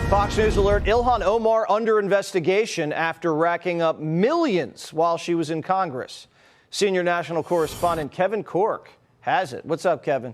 Fox News alert, Ilhan Omar under investigation after racking up millions while she was in Congress. Senior national correspondent Kevin Cork has it. What's up, Kevin?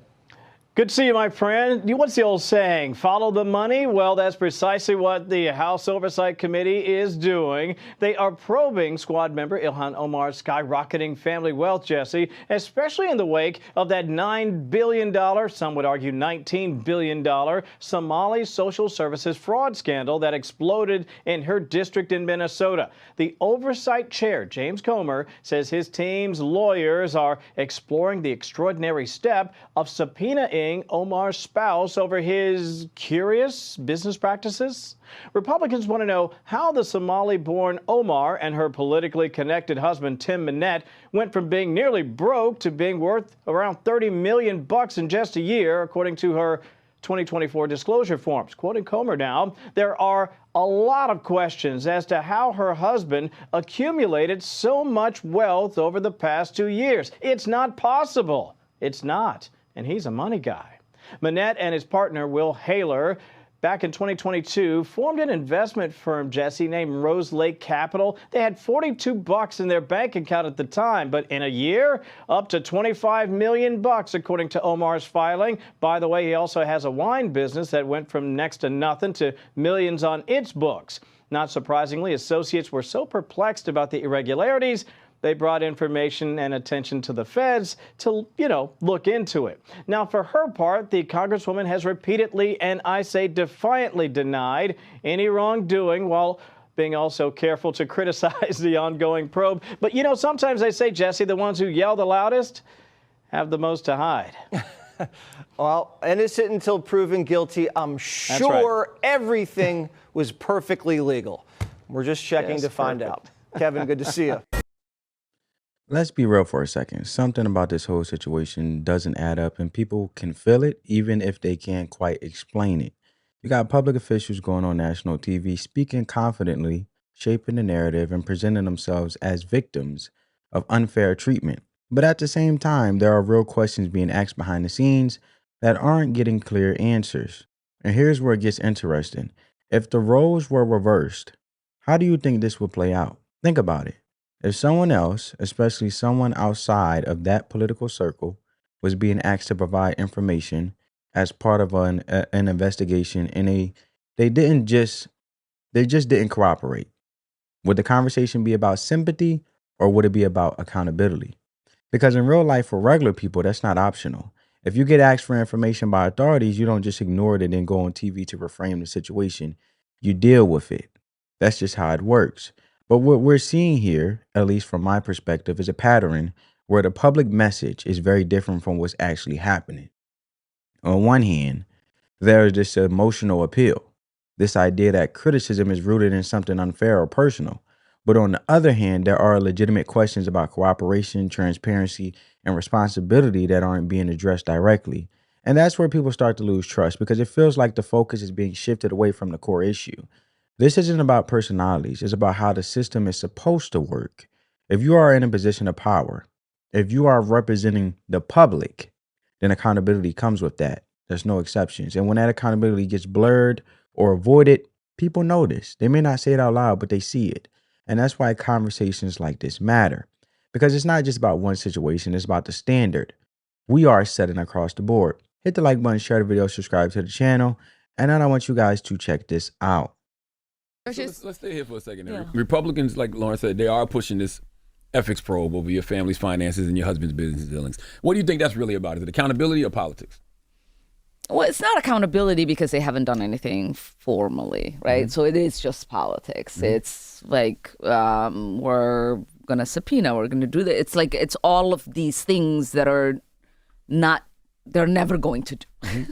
Good to see you, my friend. What's the old saying? Follow the money? Well, that's precisely what the House Oversight Committee is doing. They are probing squad member Ilhan Omar's skyrocketing family wealth, Jesse, especially in the wake of that $9 billion, some would argue $19 billion, Somali social services fraud scandal that exploded in her district in Minnesota. The oversight chair, James Comer, says his team's lawyers are exploring the extraordinary step of subpoenaing Omar's spouse over his curious business practices. Republicans want to know how the Somali-born Omar and her politically connected husband Tim Minette went from being nearly broke to being worth around $30 million in just a year, according to her 2024 disclosure forms. Quoting Comer now, there are a lot of questions as to how her husband accumulated so much wealth over the past 2 years. It's not possible. It's not. And he's a money guy. Minette and his partner, Will Haler, back in 2022, formed an investment firm, Jesse, named Rose Lake Capital. They had $42 in their bank account at the time, but in a year, up to $25 million, according to Omar's filing. By the way, he also has a wine business that went from next to nothing to millions on its books. Not surprisingly, associates were so perplexed about the irregularities, they brought information and attention to the feds to, look into it. Now, for her part, the Congresswoman has repeatedly, and I say defiantly, denied any wrongdoing while being also careful to criticize the ongoing probe. But, sometimes they say, Jesse, the ones who yell the loudest have the most to hide. Well, innocent until proven guilty. I'm sure everything was perfectly legal. We're just checking to find out. Kevin, good to see you. Let's be real for a second. Something about this whole situation doesn't add up, and people can feel it even if they can't quite explain it. You got public officials going on national TV speaking confidently, shaping the narrative, and presenting themselves as victims of unfair treatment. But at the same time, there are real questions being asked behind the scenes that aren't getting clear answers. And here's where it gets interesting. If the roles were reversed, how do you think this would play out? Think about it. If someone else, especially someone outside of that political circle, was being asked to provide information as part of an investigation, and they just didn't cooperate, would the conversation be about sympathy or would it be about accountability? Because in real life, for regular people, that's not optional. If you get asked for information by authorities, you don't just ignore it and then go on TV to reframe the situation. You deal with it. That's just how it works. But what we're seeing here, at least from my perspective, is a pattern where the public message is very different from what's actually happening. On one hand, there is this emotional appeal, this idea that criticism is rooted in something unfair or personal. But on the other hand, there are legitimate questions about cooperation, transparency, and responsibility that aren't being addressed directly. And that's where people start to lose trust because it feels like the focus is being shifted away from the core issue. This isn't about personalities. It's about how the system is supposed to work. If you are in a position of power, if you are representing the public, then accountability comes with that. There's no exceptions. And when that accountability gets blurred or avoided, people notice. They may not say it out loud, but they see it. And that's why conversations like this matter. Because it's not just about one situation. It's about the standard we are setting across the board. Hit the like button, share the video, subscribe to the channel. And then I want you guys to check this out. So let's stay here for a second. Yeah. Republicans, like Lauren said, they are pushing this ethics probe over your family's finances and your husband's business dealings. What do you think that's really about? Is it accountability or politics? Well, it's not accountability because they haven't done anything formally, right? Mm-hmm. So it is just politics. Mm-hmm. It's like we're going to subpoena, we're going to do that. It's like it's all of these things that are not, they're never going to do. Mm-hmm.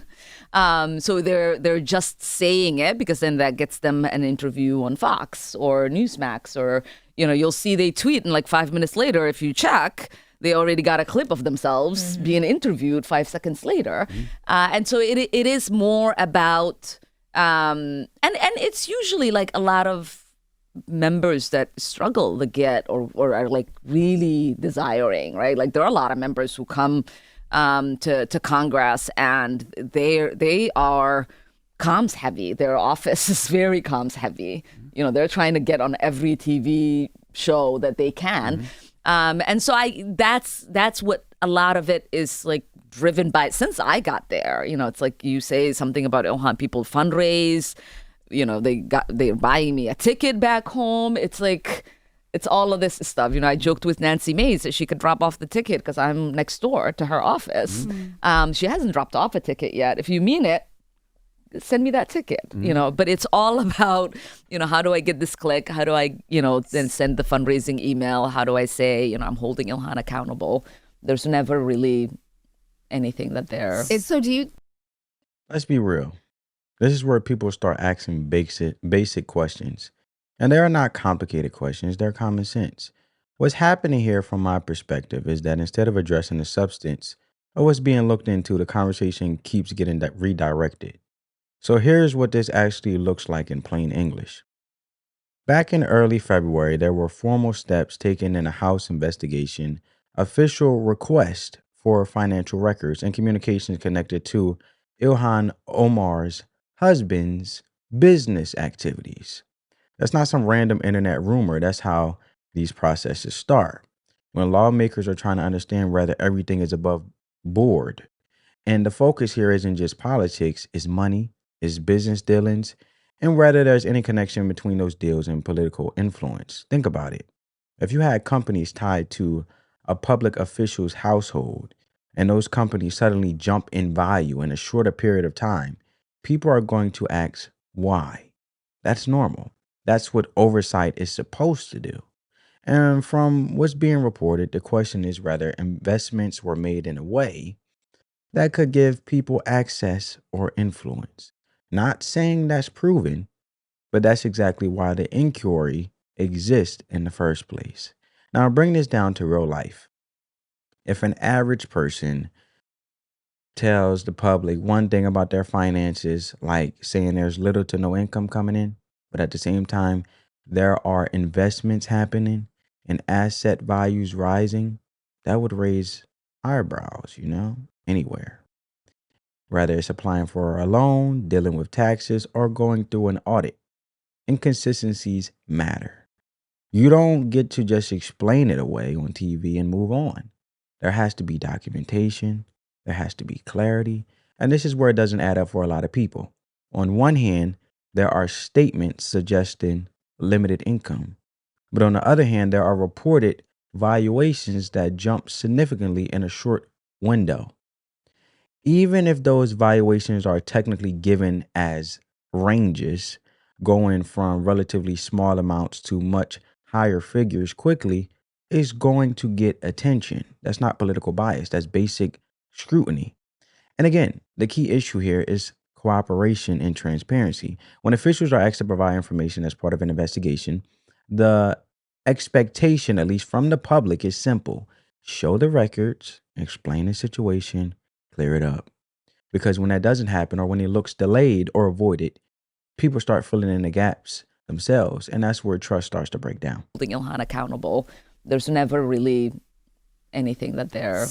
So they're just saying it because then that gets them an interview on Fox or Newsmax, or you'll see they tweet and like 5 minutes later, if you check, they already got a clip of themselves being interviewed 5 seconds later. And so it is more about and it's usually like a lot of members that struggle to get or are like really desiring, right? Like there are a lot of members who come to Congress and they are comms heavy. Their office is very comms heavy. You know, they're trying to get on every TV show that they can. And so that's what a lot of it is like driven by since I got there. You know, it's like you say something about Ilhan, people fundraise, you know, they're buying me a ticket back home. It's like, it's all of this stuff. You know, I joked with Nancy Mace that she could drop off the ticket because I'm next door to her office. She hasn't dropped off a ticket yet. If you mean it, send me that ticket, you know, but it's all about, you know, how do I get this click? How do I, you know, then send the fundraising email? How do I say, you know, I'm holding Ilhan accountable? There's never really anything that they're... Let's be real. This is where people start asking basic questions. And they are not complicated questions, they're common sense. What's happening here from my perspective is that instead of addressing the substance of what's being looked into, the conversation keeps getting redirected. So here's what this actually looks like in plain English. Back in early February, there were formal steps taken in a House investigation, official request for financial records and communications connected to Ilhan Omar's husband's business activities. That's not some random internet rumor. That's how these processes start. When lawmakers are trying to understand whether everything is above board. And the focus here isn't just politics, it's money, it's business dealings, and whether there's any connection between those deals and political influence. Think about it. If you had companies tied to a public official's household, and those companies suddenly jump in value in a shorter period of time, people are going to ask why. That's normal. That's what oversight is supposed to do. And from what's being reported, the question is whether investments were made in a way that could give people access or influence. Not saying that's proven, but that's exactly why the inquiry exists in the first place. Now, bring this down to real life. If an average person tells the public one thing about their finances, like saying there's little to no income coming in, but at the same time, there are investments happening and asset values rising, that would raise eyebrows, you know, anywhere. Whether it's applying for a loan, dealing with taxes, or going through an audit. Inconsistencies matter. You don't get to just explain it away on TV and move on. There has to be documentation. There has to be clarity. And this is where it doesn't add up for a lot of people. On one hand, there are statements suggesting limited income. But on the other hand, there are reported valuations that jump significantly in a short window. Even if those valuations are technically given as ranges, going from relatively small amounts to much higher figures quickly is going to get attention. That's not political bias. That's basic scrutiny. And again, the key issue here is cooperation and transparency. When officials are asked to provide information as part of an investigation, the expectation, at least from the public, is simple. Show the records, explain the situation, clear it up. Because when that doesn't happen, or when it looks delayed or avoided, people start filling in the gaps themselves. And that's where trust starts to break down. Holding Ilhan accountable, there's never really anything that they're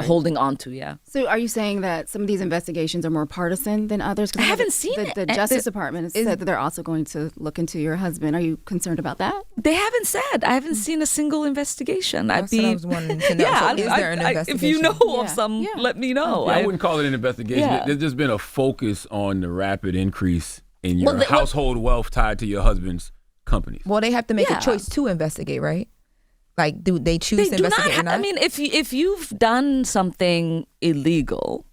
holding on to. Yeah. So are you saying that some of these investigations are more partisan than others? I haven't seen it. The Justice Department has said that they're also going to look into your husband. Are you concerned about that? They haven't said. I haven't seen a single investigation. That's what I was wanting to know. Yeah, so is there an investigation? If you know of some, let me know. I wouldn't call it an investigation. Yeah. There's just been a focus on the rapid increase in your household wealth tied to your husband's companies. Well, they have to make a choice to investigate, right? Like, do they choose to investigate or not? I mean, if you've done something illegal,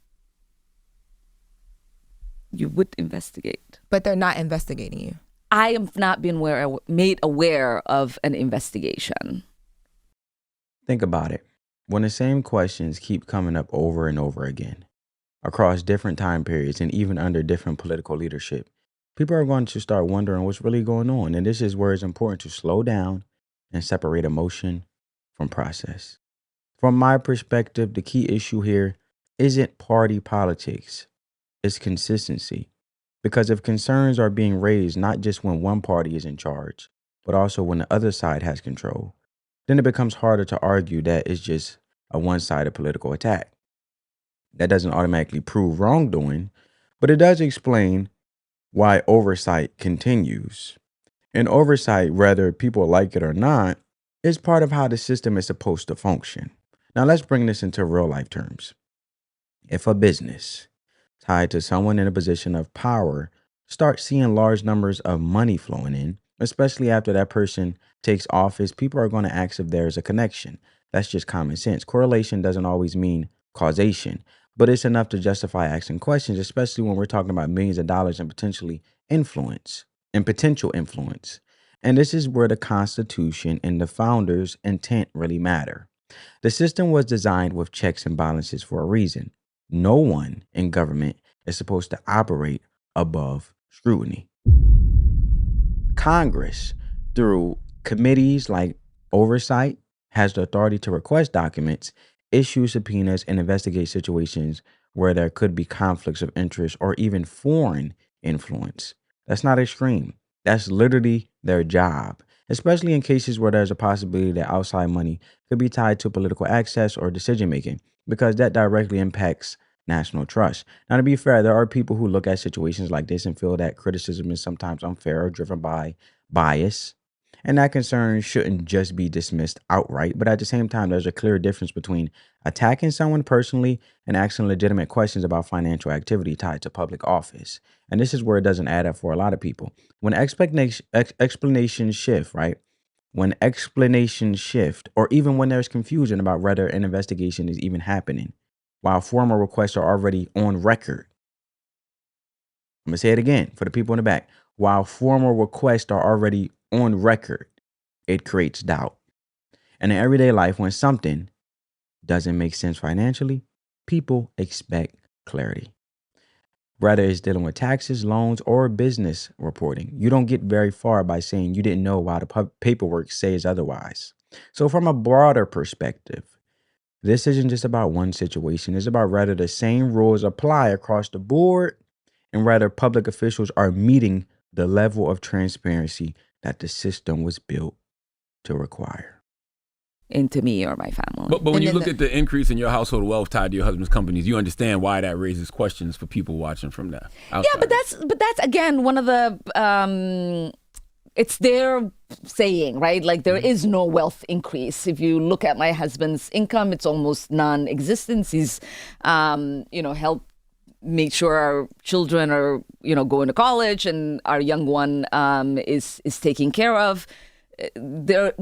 you would investigate. But they're not investigating you. I have not been made aware of an investigation. Think about it. When the same questions keep coming up over and over again, across different time periods and even under different political leadership, people are going to start wondering what's really going on. And this is where it's important to slow down and separate emotion from process. From my perspective, the key issue here isn't party politics, it's consistency. Because if concerns are being raised not just when one party is in charge, but also when the other side has control, then it becomes harder to argue that it's just a one-sided political attack. That doesn't automatically prove wrongdoing, But it does explain why oversight continues. And oversight, whether people like it or not, is part of how the system is supposed to function. Now, let's bring this into real life terms. If a business tied to someone in a position of power starts seeing large numbers of money flowing in, especially after that person takes office, people are going to ask if there's a connection. That's just common sense. Correlation doesn't always mean causation, but it's enough to justify asking questions, especially when we're talking about millions of dollars and potentially influence and potential influence. And this is where the Constitution and the founders' intent really matter. The system was designed with checks and balances for a reason. No one in government is supposed to operate above scrutiny. Congress, through committees like oversight, has the authority to request documents, issue subpoenas, and investigate situations where there could be conflicts of interest or even foreign influence. That's not extreme. That's literally their job, especially in cases where there's a possibility that outside money could be tied to political access or decision making, because that directly impacts national trust. Now, to be fair, there are people who look at situations like this and feel that criticism is sometimes unfair or driven by bias. And that concern shouldn't just be dismissed outright. But at the same time, there's a clear difference between attacking someone personally and asking legitimate questions about financial activity tied to public office. And this is where it doesn't add up for a lot of people. When explanations shift, right? When explanations shift, or even when there's confusion about whether an investigation is even happening, while formal requests are already on record. I'm going to say it again for the people in the back. While formal requests are already on record, it creates doubt. And in everyday life, when something doesn't make sense financially, people expect clarity. Whether it's dealing with taxes, loans, or business reporting, you don't get very far by saying you didn't know while the paperwork says otherwise. So from a broader perspective, this isn't just about one situation. It's about whether the same rules apply across the board and whether public officials are meeting the level of transparency that the system was built to require. Into me or my family. But when you look at the increase in your household wealth tied to your husband's companies, you understand why that raises questions for people watching from that outside. Yeah, but that's again one of the it's their saying, right? Like there is no wealth increase. If you look at my husband's income, it's almost non-existent. He's helped make sure our children are going to college and our young one is taken care of. There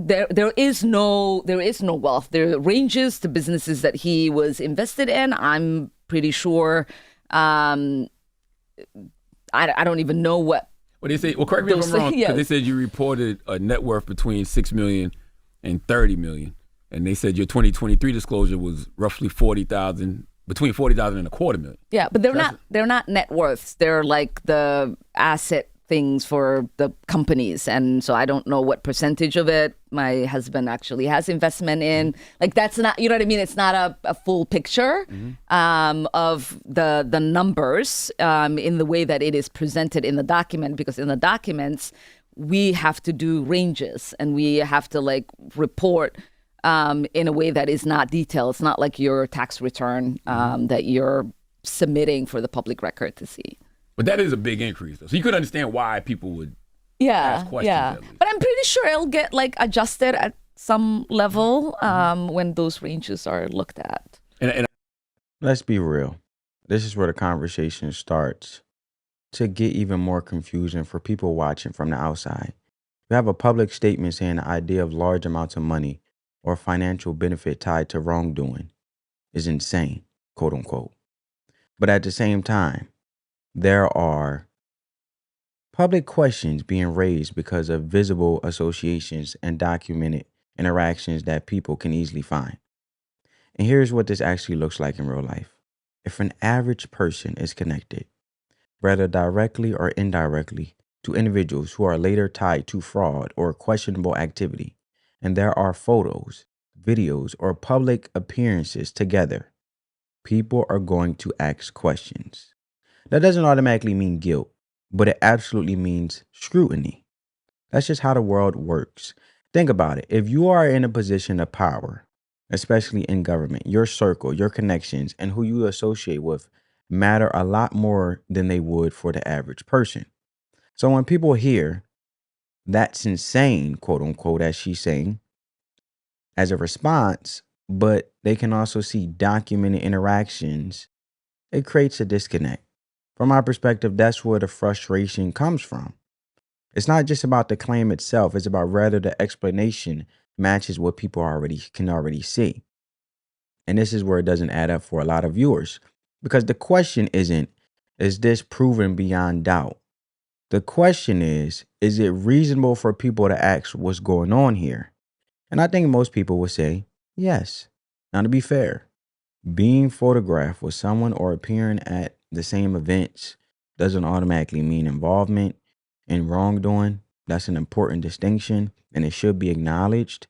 is no wealth. There are ranges to businesses that he was invested in. I'm pretty sure. I don't even know what. Well, they say. Well, correct me if I'm wrong. Because they said you reported a net worth between $6 million and $30 million, and they said your 2023 disclosure was roughly $40,000, between $40,000 and $250,000. Yeah, but they're not net worths. They're like the asset things for the companies, and so I don't know what percentage of it my husband actually has investment in. Like that's not, you know what I mean? It's not a full picture of the numbers in the way that it is presented in the document, because in the documents we have to do ranges and we have to like report in a way that is not detailed. It's not like your tax return that you're submitting for the public record to see. But that is a big increase, though. So you could understand why people would ask questions. Yeah. But I'm pretty sure it'll get like adjusted at some level when those ranges are looked at. And let's be real. This is where the conversation starts to get even more confusing for people watching from the outside. You have a public statement saying the idea of large amounts of money or financial benefit tied to wrongdoing is insane, quote unquote. But at the same time, there are public questions being raised because of visible associations and documented interactions that people can easily find. And here's what this actually looks like in real life. If an average person is connected, whether directly or indirectly, to individuals who are later tied to fraud or questionable activity, and there are photos, videos, or public appearances together, people are going to ask questions. That doesn't automatically mean guilt, but it absolutely means scrutiny. That's just how the world works. Think about it. If you are in a position of power, especially in government, your circle, your connections, and who you associate with matter a lot more than they would for the average person. So when people hear that's insane, quote unquote, as she's saying, as a response, but they can also see documented interactions, it creates a disconnect. From my perspective, that's where the frustration comes from. It's not just about the claim itself, it's about rather the explanation matches what people can already see. And this is where it doesn't add up for a lot of viewers. Because the question isn't, is this proven beyond doubt? The question is it reasonable for people to ask what's going on here? And I think most people would say yes. Now, to be fair, being photographed with someone or appearing at the same events doesn't automatically mean involvement in wrongdoing. That's an important distinction, and it should be acknowledged.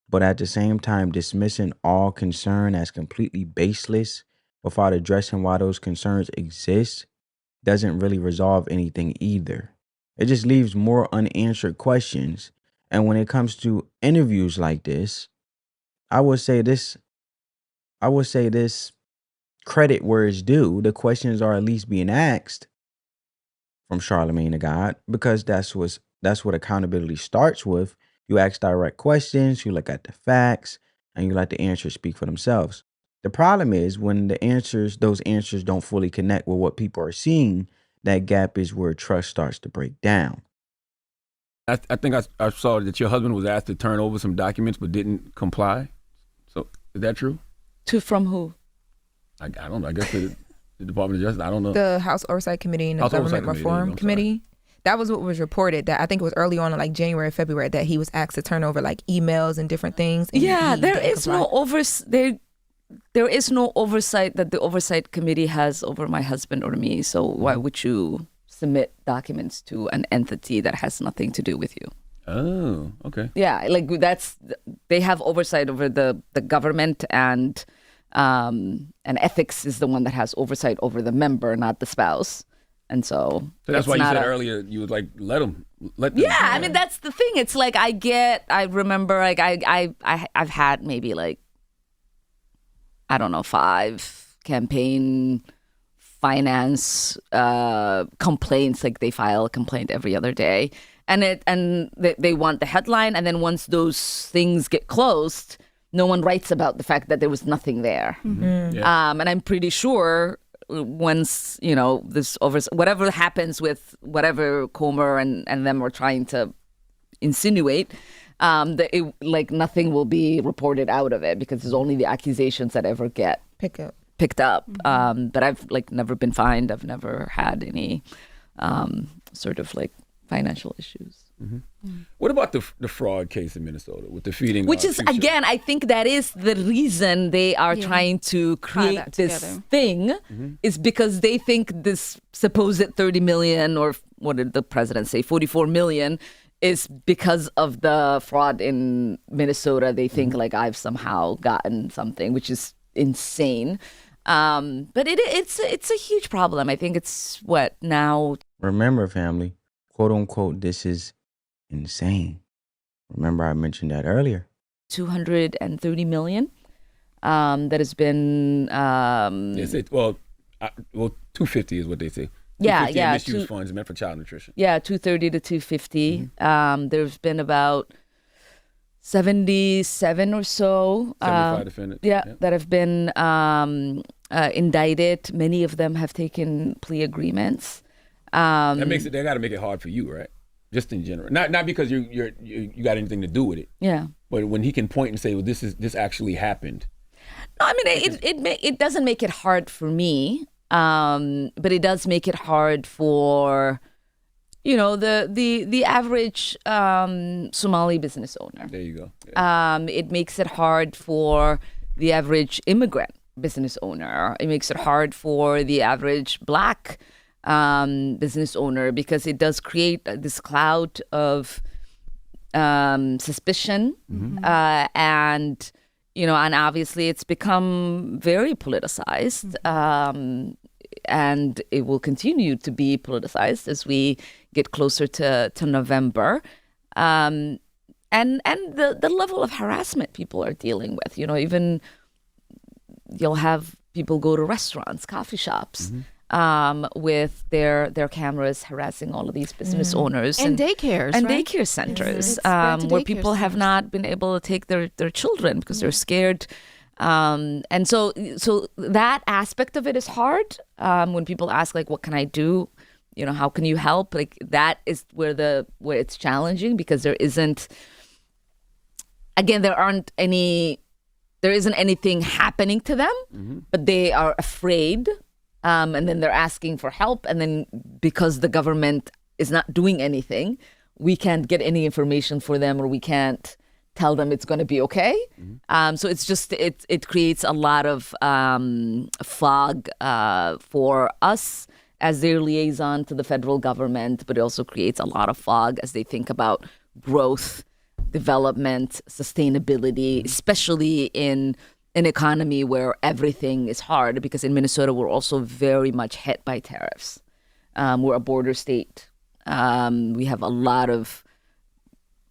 But at the same time, dismissing all concern as completely baseless without addressing why those concerns exist doesn't really resolve anything either. It just leaves more unanswered questions. And when it comes to interviews like this, I would say this credit where it's due. The questions are at least being asked from Charlamagne to God, because that's what accountability starts with. You ask direct questions, you look at the facts, and you let the answers speak for themselves. The problem is when those answers don't fully connect with what people are seeing, that gap is where trust starts to break down. I think I saw that your husband was asked to turn over some documents but didn't comply. So is that true? From who? I don't know. I guess the Department of Justice. I don't know. The House Oversight Committee and the House Government Oversight Reform Committee. That was what was reported. That I think it was early on in like January, February, that he was asked to turn over like emails and different things. And There is no oversight that the Oversight Committee has over my husband or me. So why would you submit documents to an entity that has nothing to do with you? Oh, okay. Yeah, like they have oversight over the government, and ethics is the one that has oversight over the member, not the spouse. And so that's why you said earlier you would like let them. Yeah, I mean that's the thing. It's like I remember like I've had maybe like I don't know 5 campaign finance complaints. Like they file a complaint every other day, and they want the headline, and then once those things get closed, no one writes about the fact that there was nothing there. Mm-hmm. Yeah. And I'm pretty sure once this whatever happens with whatever Comer and them are trying to insinuate, that nothing will be reported out of it, because there's only the accusations that ever get picked up. Mm-hmm. But I've never been fined. I've never had any sort of financial issues. Mm-hmm. What about the fraud case in Minnesota with the feeding? Which is, future? again, I think that is the reason they are trying to create this thing, is because they think this supposed 30 million, or what did the president say, 44 million, is because of the fraud in Minnesota. They think I've somehow gotten something, which is insane. But it's a huge problem. I think it's now. Remember, family, quote unquote, this is insane. Remember, I mentioned that earlier. 230 million that has been. They say, 250 is what they say. Yeah. Misuse funds meant for child nutrition. Yeah, 230 to 250. There's been about 77 or so. 75 defendants. That have been indicted. Many of them have taken plea agreements. That makes it. They got to make it hard for you, right? Just in general, not because you got anything to do with it. Yeah. But when he can point and say, "Well, this actually happened." No, I mean it doesn't make it hard for me, but it does make it hard for, the average Somali business owner. There you go. Yeah. It makes it hard for the average immigrant business owner. It makes it hard for the average Black business owner, because it does create this cloud of suspicion, and obviously it's become very politicized, and it will continue to be politicized as we get closer to November, and the level of harassment people are dealing with. Even you'll have people go to restaurants, coffee shops, with their cameras harassing all of these business owners And daycares, and right? daycare centers, It's spread to where daycare people have centers. not been able to take their children because they're scared. And so that aspect of it is hard. When people ask, like, what can I do? You know, how can you help? Like, that is where it's challenging, because there isn't anything happening to them, but they are afraid. And then they're asking for help. And then because the government is not doing anything, we can't get any information for them, or we can't tell them it's going to be okay. So it's just, it creates a lot of fog for us as their liaison to the federal government, but it also creates a lot of fog as they think about growth, development, sustainability, especially in an economy where everything is hard, because in Minnesota, we're also very much hit by tariffs. We're a border state. We have a lot of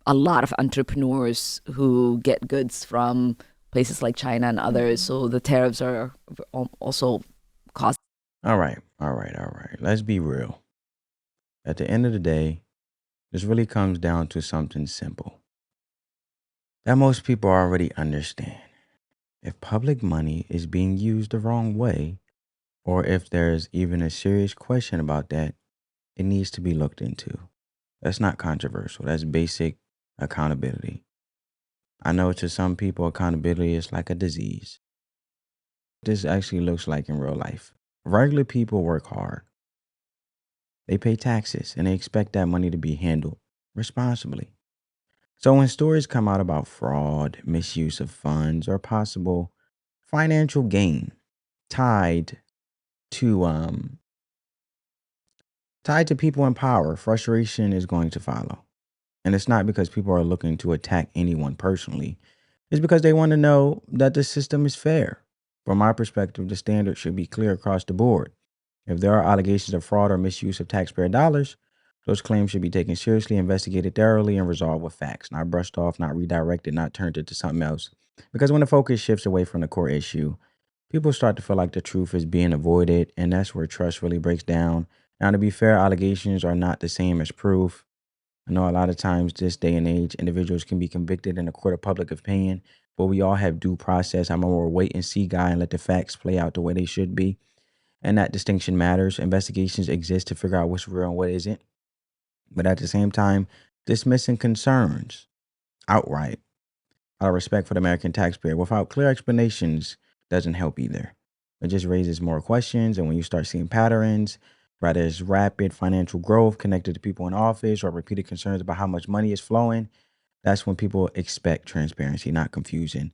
entrepreneurs who get goods from places like China and others. So the tariffs are also causing. All right. Let's be real. At the end of the day, this really comes down to something simple that most people already understand. If public money is being used the wrong way, or if there's even a serious question about that, it needs to be looked into. That's not controversial. That's basic accountability. I know to some people, accountability is like a disease. This actually looks like in real life. Regular people work hard. They pay taxes, and they expect that money to be handled responsibly. So when stories come out about fraud, misuse of funds, or possible financial gain tied to people in power, frustration is going to follow. And it's not because people are looking to attack anyone personally. It's because they want to know that the system is fair. From my perspective, the standard should be clear across the board. If there are allegations of fraud or misuse of taxpayer dollars, those claims should be taken seriously, investigated thoroughly, and resolved with facts, not brushed off, not redirected, not turned into something else. Because when the focus shifts away from the core issue, people start to feel like the truth is being avoided, and that's where trust really breaks down. Now, to be fair, allegations are not the same as proof. I know a lot of times this day and age, individuals can be convicted in a court of public opinion, but we all have due process. I'm a more wait and see guy and let the facts play out the way they should be. And that distinction matters. Investigations exist to figure out what's real and what isn't. But at the same time, dismissing concerns outright, out of respect for the American taxpayer, without clear explanations, doesn't help either. It just raises more questions. And when you start seeing patterns, whether it's rapid financial growth connected to people in office or repeated concerns about how much money is flowing, that's when people expect transparency, not confusion.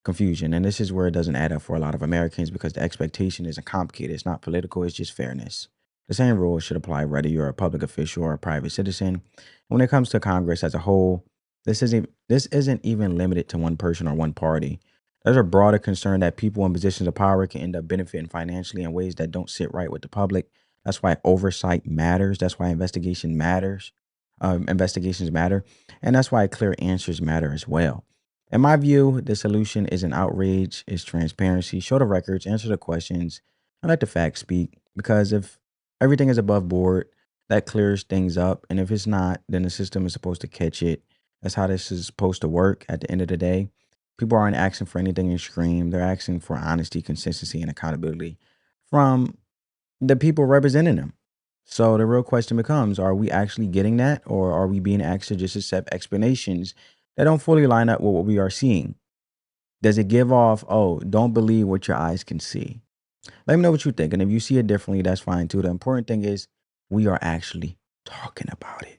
And this is where it doesn't add up for a lot of Americans, because the expectation isn't complicated. It's not political. It's just fairness. The same rules should apply whether you're a public official or a private citizen. When it comes to Congress as a whole, this isn't even limited to one person or one party. There's a broader concern that people in positions of power can end up benefiting financially in ways that don't sit right with the public. That's why oversight matters. That's why investigations matter. And that's why clear answers matter as well. In my view, the solution isn't outrage, it's transparency. Show the records, answer the questions, and let the facts speak. Because if everything is above board, that clears things up. And if it's not, then the system is supposed to catch it. That's how this is supposed to work at the end of the day. People aren't asking for anything extreme. They're asking for honesty, consistency, and accountability from the people representing them. So the real question becomes, are we actually getting that, or are we being asked to just accept explanations that don't fully line up with what we are seeing? Does it give off, oh, don't believe what your eyes can see? Let me know what you think. And if you see it differently, that's fine too. The important thing is we are actually talking about it.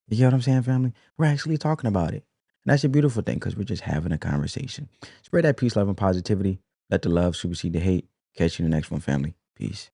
You get what I'm saying, family? We're actually talking about it. And that's a beautiful thing, because we're just having a conversation. Spread that peace, love, and positivity. Let the love supersede the hate. Catch you in the next one, family. Peace.